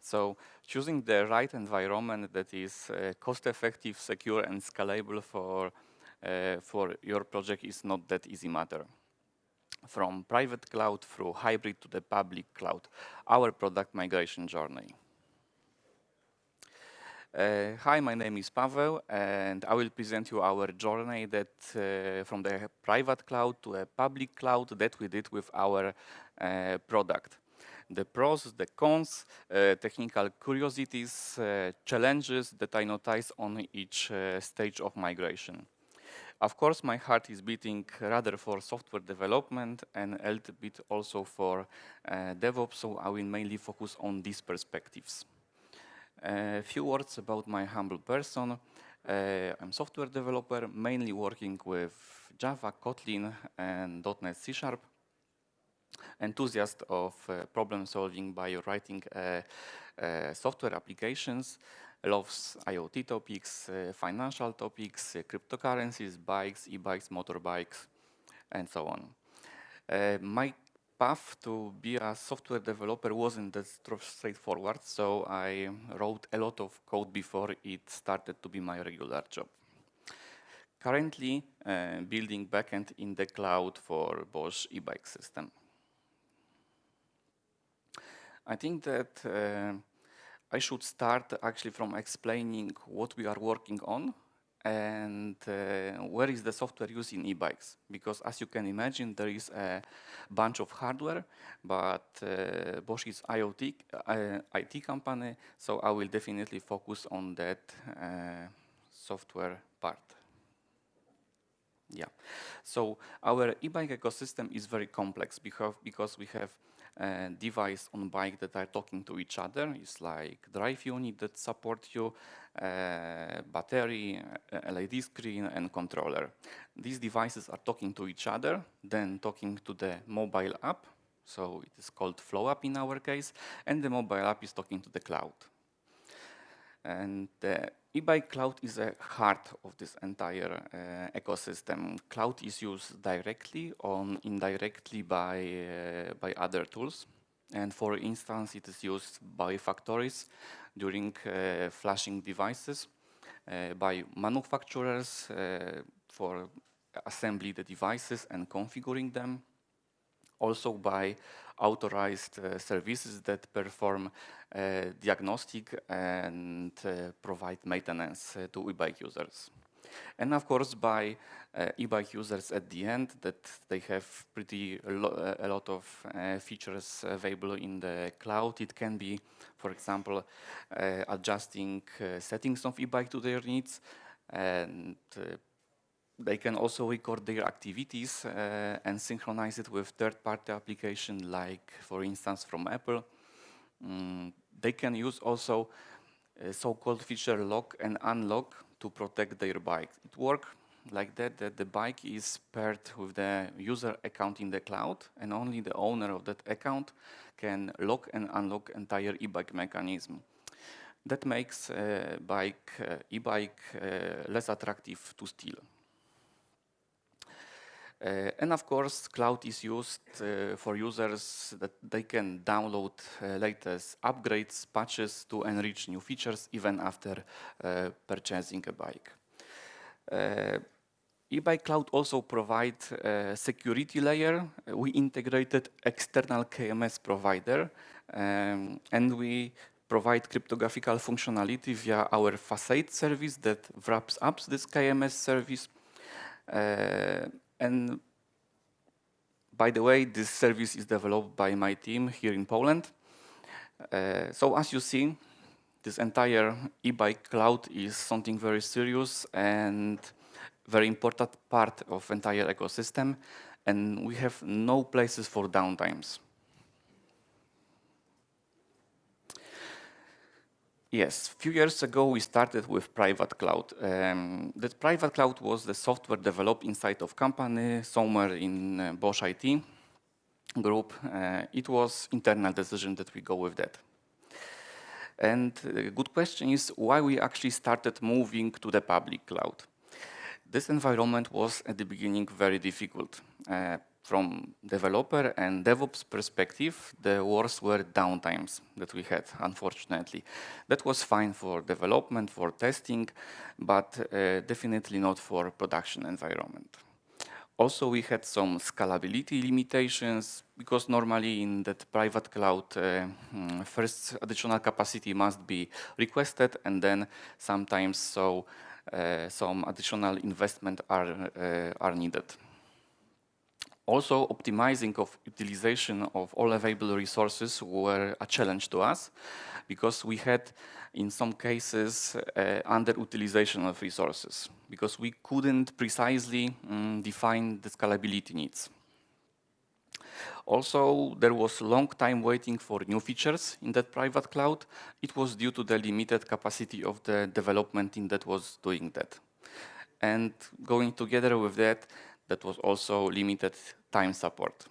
So choosing the right environment that is cost-effective, secure, and scalable for your project is not that easy matter. From private cloud through hybrid to the public cloud, our product migration journey. Hi, my name is Paweł, and I will present you our journey that from the private cloud to a public cloud that we did with our product. The pros, the cons, technical curiosities, challenges that I noticed on each stage of migration. Of course, my heart is beating rather for software development and a little bit also for DevOps, so I will mainly focus on these perspectives. A few words about my humble person. I'm software developer, mainly working with Java, Kotlin, and .NET C#. Enthusiast of problem solving by writing software applications, loves IoT topics, financial topics, cryptocurrencies, bikes, e-bikes, motorbikes, and so on. My path to be a software developer wasn't that straightforward, so I wrote a lot of code before it started to be my regular job. Currently, building backend in the cloud for Bosch e-bike system. I think that I should start actually from explaining what we are working on and where is the software used in e-bikes. Because as you can imagine, there is a bunch of hardware, but Bosch is IT company, so I will definitely focus on that software part. Yeah, so our e-bike ecosystem is very complex because we have device on bike that are talking to each other. It's like drive unit that support you, battery, LED screen, and controller. These devices are talking to each other, then talking to the mobile app. So it is called Flow App in our case, and the mobile app is talking to the cloud. And the e-bike cloud is a heart of this entire ecosystem. Cloud is used directly or indirectly by other tools. And for instance, it is used by factories during flashing devices, by manufacturers for assembling the devices and configuring them, also by authorized services that perform diagnostic and provide maintenance to e-bike users. And of course by e-bike users at the end, that they have a lot of features available in the cloud. It can be, for example, adjusting settings of e-bike to their needs, and they can also record their activities and synchronize it with third-party application, like, for instance, from Apple. They can use also a so-called feature lock and unlock to protect their bike. It works like that the bike is paired with the user account in the cloud, and only the owner of that account can lock and unlock entire e-bike mechanism. That makes e-bike less attractive to steal. And of course, cloud is used for users that they can download latest upgrades, patches to enrich new features even after purchasing a bike. E-bike cloud also provides a security layer. We integrated external KMS provider, and we provide cryptographical functionality via our facade service that wraps up this KMS service. And by the way, this service is developed by my team here in Poland. So as you see, this entire e-bike cloud is something very serious and very important part of entire ecosystem, and we have no places for downtimes. Yes, a few years ago we started with private cloud. That private cloud was the software developed inside of company, somewhere in Bosch IT group. It was internal decision that we go with that. And the good question is why we actually started moving to the public cloud. This environment was at the beginning very difficult. from developer and DevOps perspective, the worst were downtimes that we had, unfortunately. That was fine for development, for testing, but definitely not for production environment. Also, we had some scalability limitations because normally in that private cloud, first additional capacity must be requested, and then sometimes some additional investment are needed. Also, optimizing of utilization of all available resources were a challenge to us because we had, in some cases, underutilization of resources because we couldn't precisely define the scalability needs. Also, there was long time waiting for new features in that private cloud. It was due to the limited capacity of the development team that was doing that. And going together with that, that was also limited time support.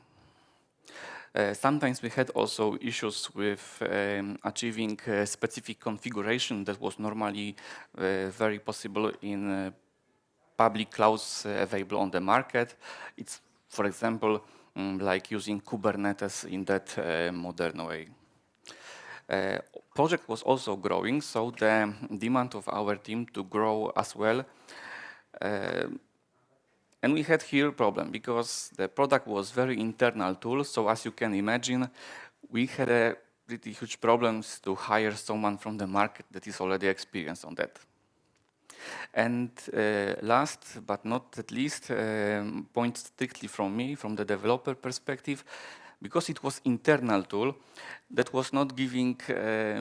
Sometimes we had also issues with achieving specific configuration that was normally very possible in public clouds available on the market. It's, for example, like using Kubernetes in that modern way. Project was also growing, so the demand of our team to grow as well. And we had here a problem because the product was very internal tool. So as you can imagine, we had a pretty huge problems to hire someone from the market that is already experienced on that. And last but not at least, point strictly from me, from the developer perspective, because it was internal tool, that was not giving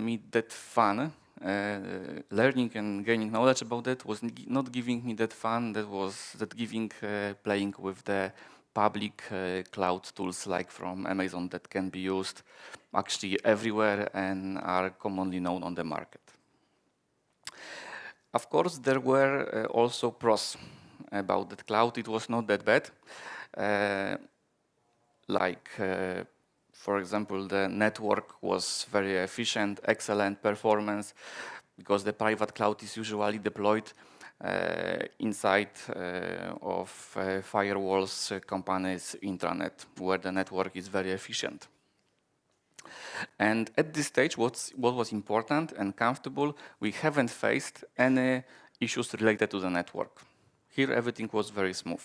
me that fun. Learning and gaining knowledge about that was not giving me that fun. That was giving playing with the public cloud tools like from Amazon that can be used actually everywhere and are commonly known on the market. Of course, there were also pros about that cloud. It was not that bad. For example, the network was very efficient, excellent performance, because the private cloud is usually deployed inside of firewalls companies' intranet, where the network is very efficient. And at this stage, what was important and comfortable, we haven't faced any issues related to the network. Here, everything was very smooth.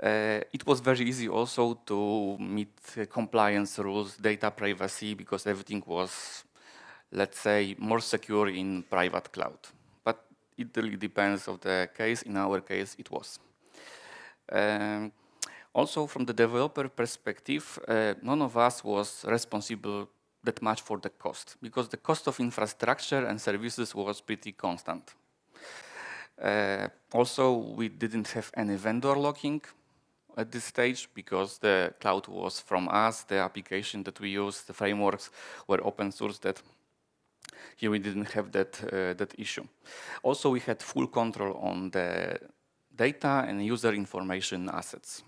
It was very easy also to meet compliance rules, data privacy, because everything was, let's say, more secure in private cloud. But it really depends on the case. In our case, it was. Also, from the developer perspective, none of us was responsible that much for the cost, because the cost of infrastructure and services was pretty constant. Also, we didn't have any vendor locking at this stage because the cloud was from us, the application that we use, the frameworks were open source. That here we didn't have that issue. Also, we had full control on the data and user information assets.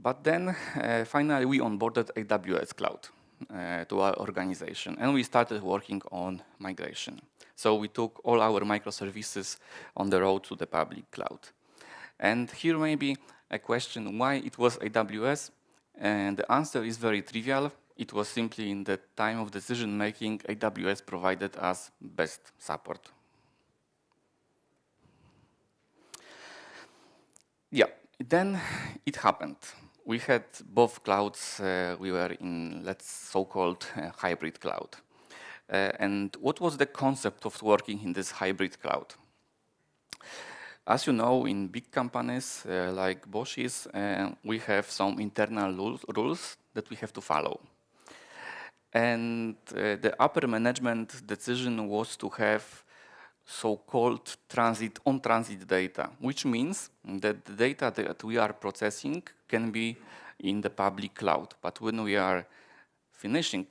But then finally we onboarded AWS Cloud to our organization, and we started working on migration. So we took all our microservices on the road to the public cloud. And here may be a question why it was AWS, and the answer is very trivial. It was simply in the time of decision making, AWS provided us best support. Yeah, then it happened. We had both clouds. We were in, let's so-called hybrid cloud. And what was the concept of working in this hybrid cloud? As you know, in big companies like Bosch's, we have some internal rules that we have to follow. And the upper management decision was to have so-called on-transit data, which means that the data that we are processing can be in the public cloud. But when we are finishing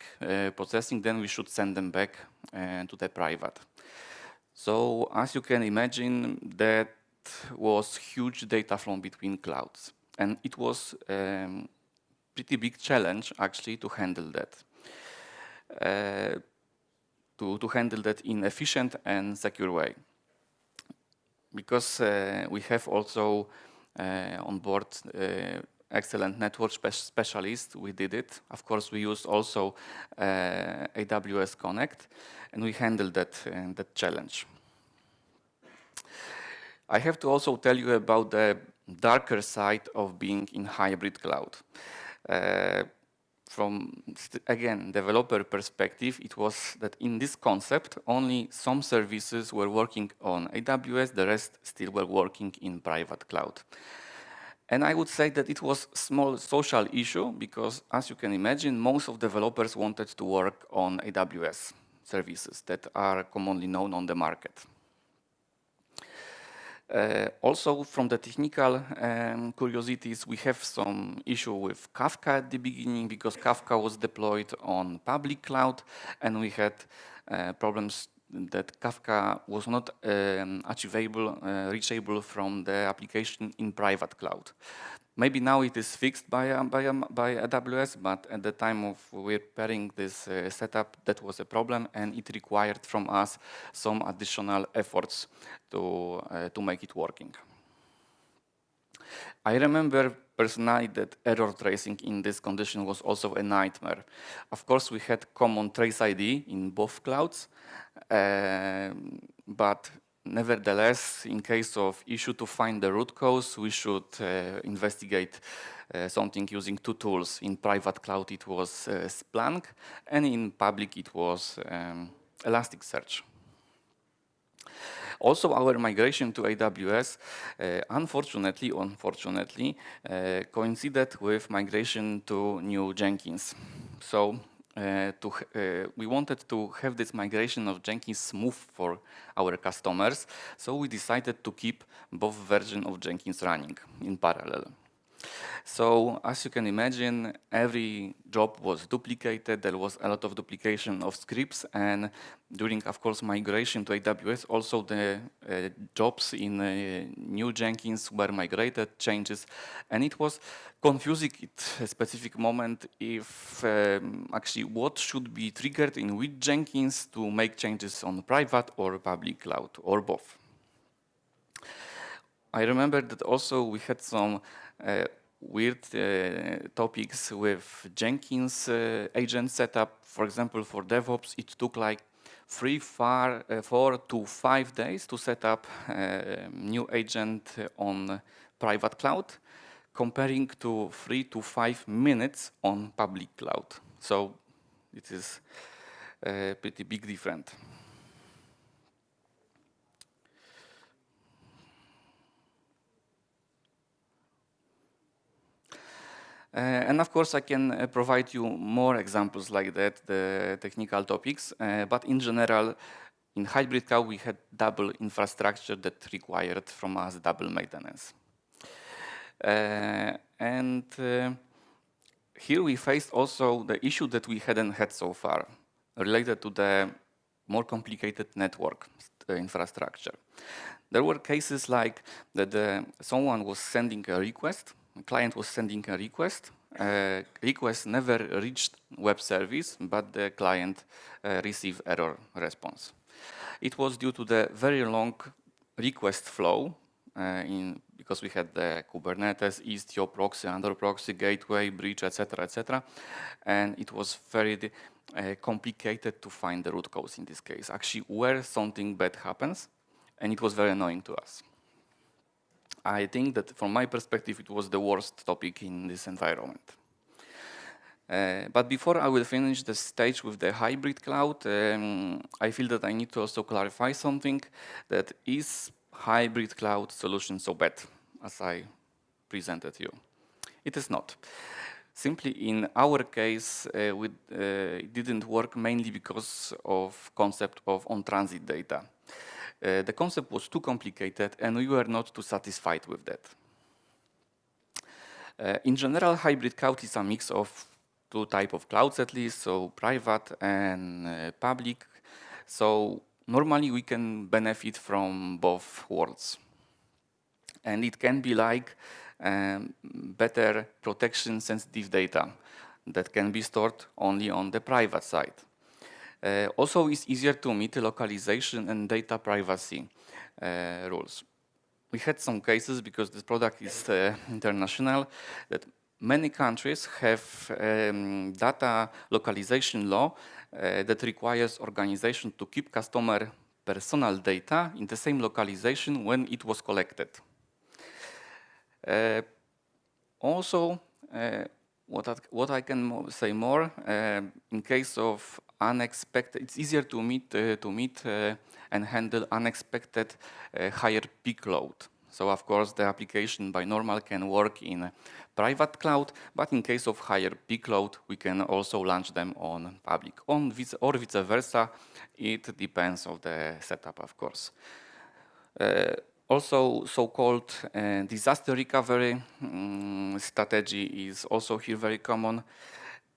processing, then we should send them back to the private. So as you can imagine, that was huge data flow between clouds. And it was a pretty big challenge actually to handle that. To handle that in efficient and secure way. Because we have also on board excellent network specialists. We did it. Of course, we used also AWS Connect, and we handled that challenge. I have to also tell you about the darker side of being in hybrid cloud. From, again, developer perspective, it was that in this concept, only some services were working on AWS, the rest still were working in private cloud. And I would say that it was a small social issue because, as you can imagine, most of developers wanted to work on AWS services that are commonly known on the market. Also, from the technical curiosities, we have some issue with Kafka at the beginning because Kafka was deployed on public cloud, and we had problems that Kafka was not reachable from the application in private cloud. Maybe now it is fixed by AWS, but at the time of repairing this setup, that was a problem, and it required from us some additional efforts to make it working. I remember personally that error tracing in this condition was also a nightmare. Of course, we had common trace ID in both clouds, but nevertheless, in case of issue to find the root cause, we should investigate something using two tools. In private cloud, it was Splunk, and in public, it was Elasticsearch. Also, our migration to AWS, unfortunately, coincided with migration to new Jenkins. So we wanted to have this migration of Jenkins smooth for our customers, so we decided to keep both versions of Jenkins running in parallel. So, as you can imagine, every job was duplicated. There was a lot of duplication of scripts, and during, of course, migration to AWS, also the jobs in new Jenkins were migrated, changes, and it was confusing at a specific moment if actually what should be triggered in which Jenkins to make changes on private or public cloud, or both. I remember that also we had some weird topics with Jenkins agent setup. For example, for DevOps, it took like 4 to 5 days to set up a new agent on private cloud, comparing to 3 to 5 minutes on public cloud. So it is a pretty big difference. And of course, I can provide you more examples like that, the technical topics. But in general, in hybrid cloud, we had double infrastructure that required from us double maintenance. And here we faced also the issue that we hadn't had so far, related to the more complicated network infrastructure. There were cases like that someone was sending a request, a client was sending a request never reached web service, but the client received error response. It was due to the very long request flow because we had the Kubernetes, Istio, proxy, under proxy, gateway, bridge, etc., and it was very complicated to find the root cause in this case, actually where something bad happens, and it was very annoying to us. I think that from my perspective, it was the worst topic in this environment. But before I will finish the stage with the hybrid cloud, I feel that I need to also clarify something, that is hybrid cloud solution so bad as I presented you? It is not. Simply in our case, it didn't work mainly because of concept of on-transit data. The concept was too complicated and we were not too satisfied with that. In general, hybrid cloud is a mix of two types of clouds at least, so private and public. So normally we can benefit from both worlds. And it can be like better protection sensitive data that can be stored only on the private side. Also, it's easier to meet localization and data privacy rules. we had some cases, because this product is international, that many countries have data localization law that requires organization to keep customer personal data in the same localization when it was collected. Also, what I can say more, in case of unexpected, it's easier to meet and handle unexpected higher peak load. So of course the application by normal can work in private cloud, but in case of higher peak load, we can also launch them on public, or vice versa. It depends on the setup, of course. Also, so-called disaster recovery strategy is also here very common.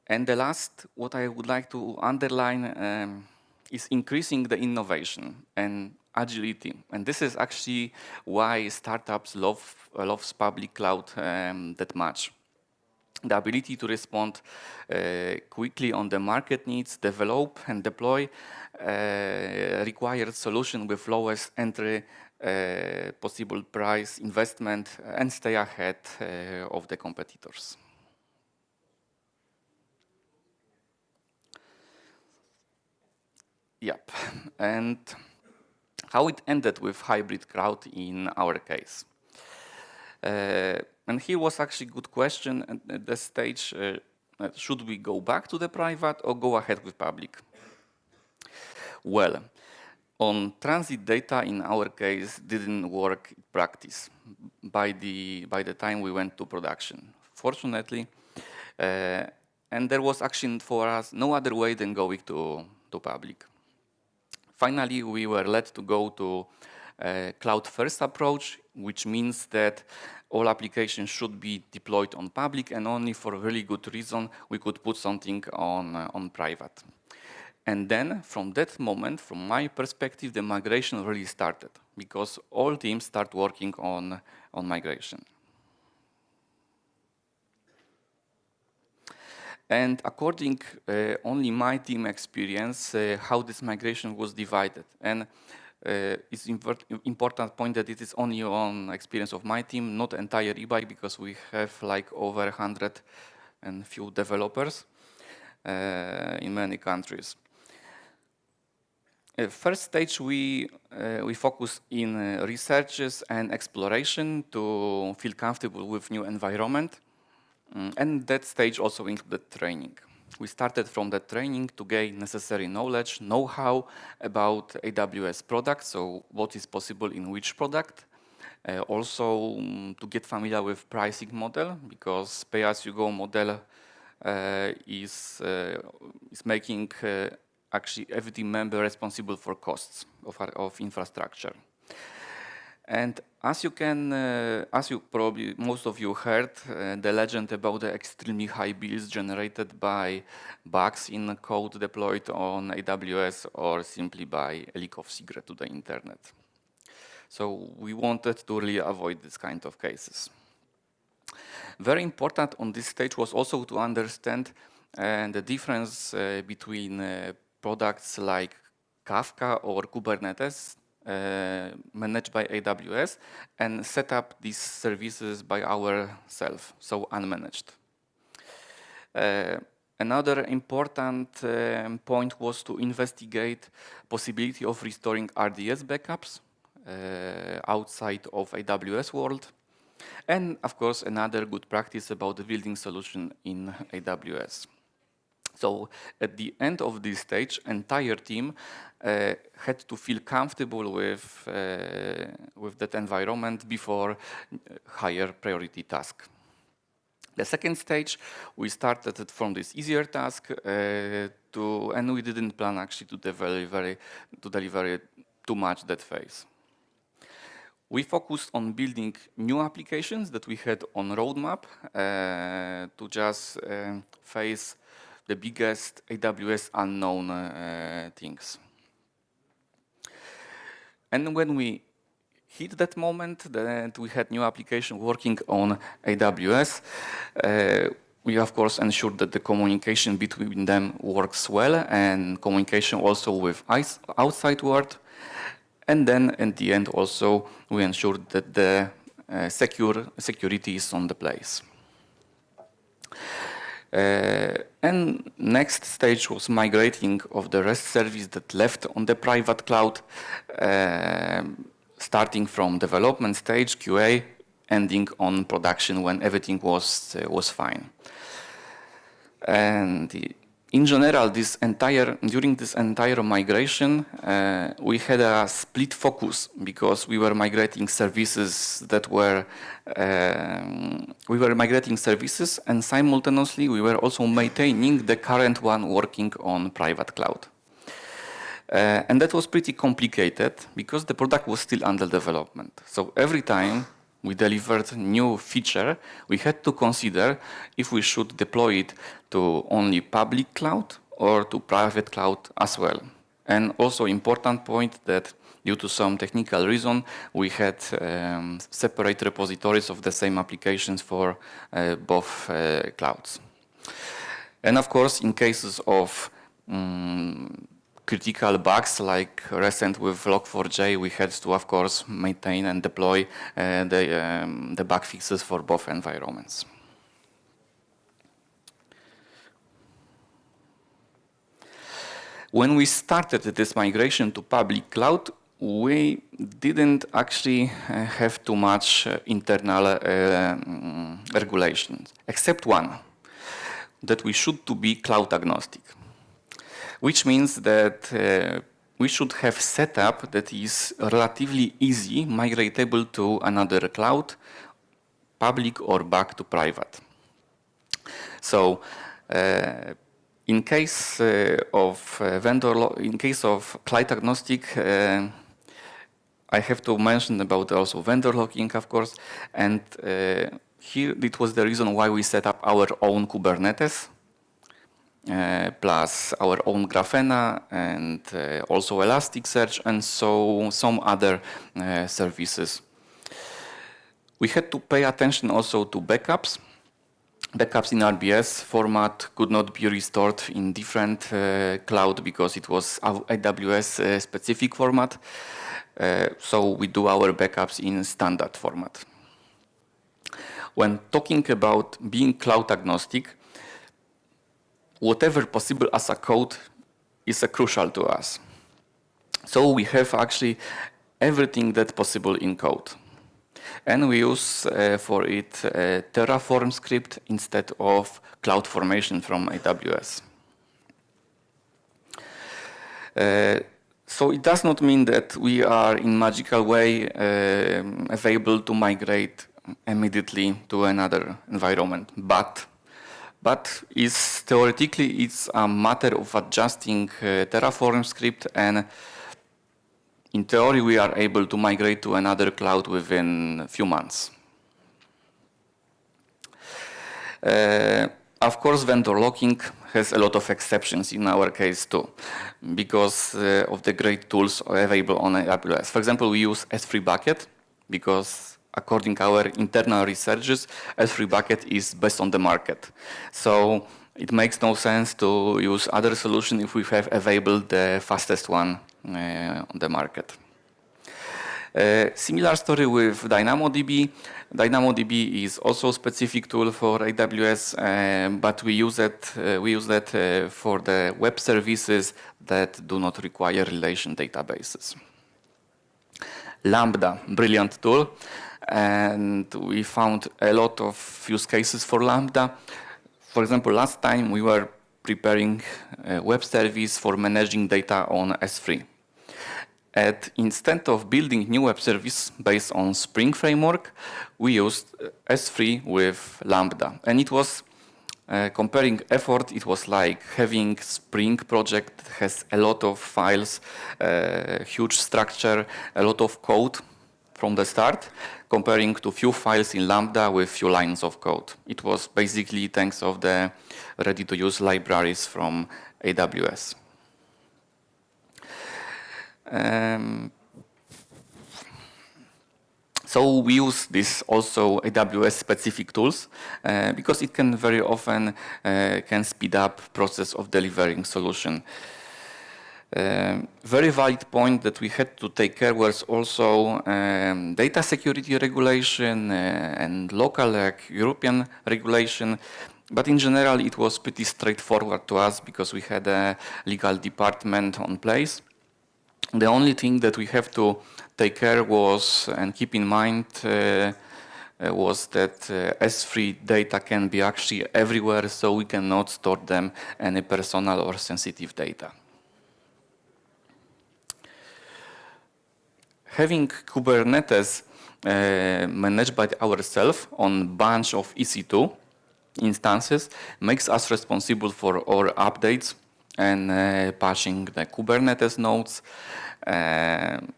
And the last, what I would like to underline is increasing the innovation and agility. And this is actually why startups love public cloud that much. The ability to respond quickly on the market needs, develop and deploy required solution with lowest entry possible price investment and stay ahead of the competitors. Yep, and how it ended with hybrid cloud in our case. And here was actually a good question at the stage, should we go back to the private or go ahead with public? Well, on transit data in our case didn't work in practice by the time we went to production, fortunately. And there was actually for us no other way than going to public. Finally, we were led to go to a cloud-first approach, which means that all applications should be deployed on public, and only for a really good reason we could put something on private. And then, from that moment, from my perspective, the migration really started, because all teams start working on migration. And according only my team experience, how this migration was divided. And it's important point that it is only on experience of my team, not entire eBay, because we have like over 100 and few developers in many countries. First stage, we focus in researches and exploration to feel comfortable with new environment. And that stage also included training. We started from that training to gain necessary knowledge, know-how about AWS products, so what is possible in which product. Also to get familiar with pricing model, because pay-as-you-go model is making actually every team member responsible for costs of infrastructure. And as you probably, most of you heard, the legend about the extremely high bills generated by bugs in code deployed on AWS or simply by a leak of secret to the internet. So we wanted to really avoid this kind of cases. Very important on this stage was also to understand the difference between products like Kafka or Kubernetes managed by AWS and set up these services by ourselves, so unmanaged. Another important point was to investigate possibility of restoring RDS backups outside of AWS world. And of course, another good practice about the building solution in AWS. So at the end of this stage, entire team had to feel comfortable with that environment before higher priority task. The second stage, we started from this easier task and we didn't plan actually to deliver too much that phase. We focused on building new applications that we had on roadmap to just face the biggest AWS unknown things. And when we hit that moment that we had new application working on AWS, we of course ensured that the communication between them works well and communication also with outside world. And then at the end also we ensured that the security is on the place. And next stage was migrating of the REST service that left on the private cloud, starting from development stage, QA, ending on production when everything was fine. And in general, during this entire migration, we had a split focus because we were migrating services and simultaneously we were also maintaining the current one working on private cloud. And that was pretty complicated because the product was still under development. So every time we delivered new feature, we had to consider if we should deploy it to only public cloud or to private cloud as well. And also important point that due to some technical reason, we had separate repositories of the same applications for both clouds. And of course, in cases of critical bugs like recent with Log4j, we had to, of course, maintain and deploy the bug fixes for both environments. When we started this migration to public cloud, we didn't actually have too much internal regulations, except one, that we should to be cloud agnostic, which means that we should have setup that is relatively easy, migratable to another cloud, public or back to private. So in case of cloud agnostic, I have to mention about also vendor locking, of course, and here it was the reason why we set up our own Kubernetes, plus our own Grafana and also Elasticsearch and so some other services. We had to pay attention also to backups. Backups in RBS format could not be restored in different cloud because it was AWS specific format. So we do our backups in standard format. When talking about being cloud agnostic, whatever possible as a code is crucial to us. So we have actually everything that's possible in code. And we use for it Terraform script instead of CloudFormation from AWS. So it does not mean that we are in magical way available to migrate immediately to another environment, but theoretically it's a matter of adjusting Terraform script, and in theory we are able to migrate to another cloud within a few months. Of course, vendor locking has a lot of exceptions in our case too, because of the great tools available on AWS. For example, we use S3 bucket because according to our internal researches, S3 bucket is best on the market. So it makes no sense to use other solution if we have available the fastest one on the market. Similar story with DynamoDB. DynamoDB is also a specific tool for AWS, but we use that for the web services that do not require relation databases. Lambda, brilliant tool, and we found a lot of use cases for Lambda. For example, last time we were preparing a web service for managing data on S3. And instead of building new web service based on Spring framework, we used S3 with Lambda. And it was, comparing effort, it was like having Spring project that has a lot of files, huge structure, a lot of code from the start, comparing to few files in Lambda with few lines of code. It was basically thanks of the ready-to-use libraries from AWS. So we use this also AWS specific tools because it can very often can speed up process of delivering solution. Very valid point that we had to take care was also data security regulation and local, like European regulation. But in general, it was pretty straightforward to us because we had a legal department on place. The only thing that we have to take care was and keep in mind was that S3 data can be actually everywhere, so we cannot store them any personal or sensitive data. Having Kubernetes managed by ourselves on bunch of EC2 instances makes us responsible for our updates and patching the Kubernetes nodes,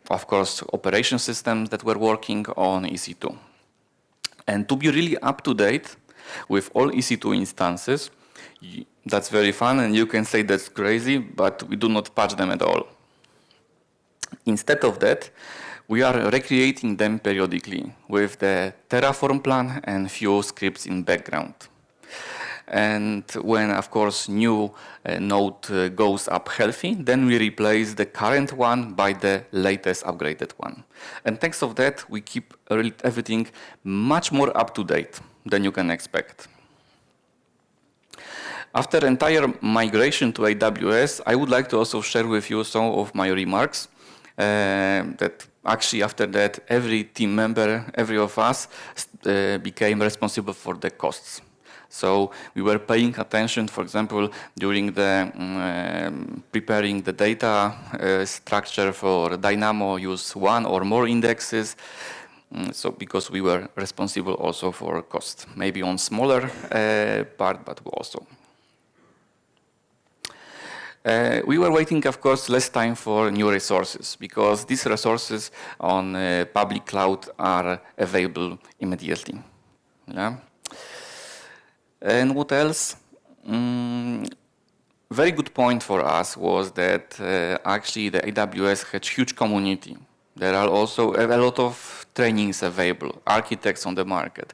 of course, operation systems that were working on EC2. And to be really up to date with all EC2 instances, that's very fun, and you can say that's crazy, but we do not patch them at all. Instead of that, we are recreating them periodically with the Terraform plan and few scripts in background. And when, of course, new node goes up healthy, then we replace the current one by the latest upgraded one. And thanks to that, we keep everything much more up to date than you can expect. After entire migration to AWS, I would like to also share with you some of my remarks that actually after that, every team member, every of us became responsible for the costs. So we were paying attention, for example, during the preparing the data structure for Dynamo, use one or more indexes. So because we were responsible also for cost, maybe on smaller part, but also. We were waiting, of course, less time for new resources because these resources on public cloud are available immediately. Yeah. And what else? Very good point for us was that actually the AWS had huge community. There are also a lot of trainings available, architects on the market,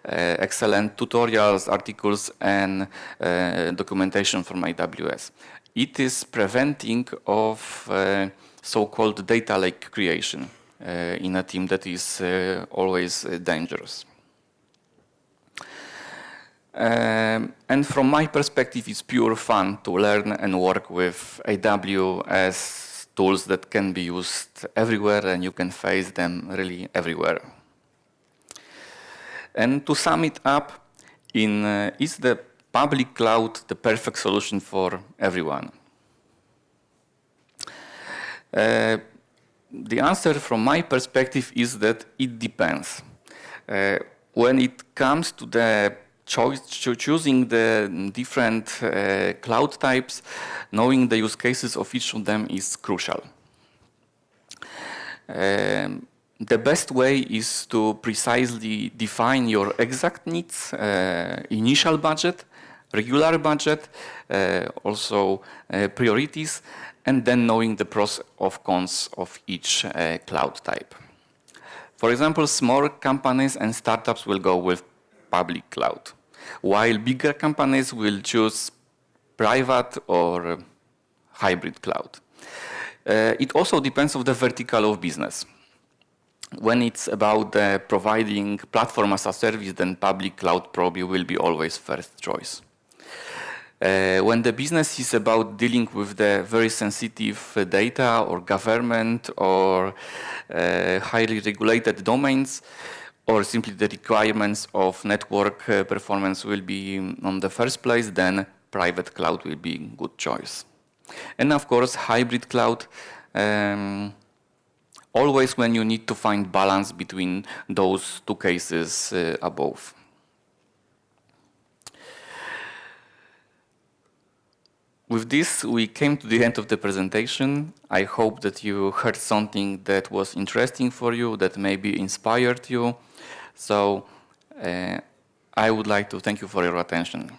excellent tutorials, articles, and documentation from AWS. It is preventing of so-called data lake creation in a team that is always dangerous. And from my perspective, it's pure fun to learn and work with AWS tools that can be used everywhere and you can face them really everywhere. And to sum it up, is the public cloud the perfect solution for everyone? The answer from my perspective is that it depends. When it comes to the choosing the different cloud types, knowing the use cases of each of them is crucial. The best way is to precisely define your exact needs, initial budget, regular budget, also priorities, and then knowing the pros and cons of each cloud type. For example, small companies and startups will go with public cloud, while bigger companies will choose private or hybrid cloud. It also depends on the vertical of business. When it's about providing platform as a service, then public cloud probably will be always first choice. When the business is about dealing with the very sensitive data or government or highly regulated domains, or simply the requirements of network performance will be on the first place, then private cloud will be a good choice. And of course, hybrid cloud, always when you need to find balance between those two cases above. With this, we came to the end of the presentation. I hope that you heard something that was interesting for you, that maybe inspired you. So I would like to thank you for your attention.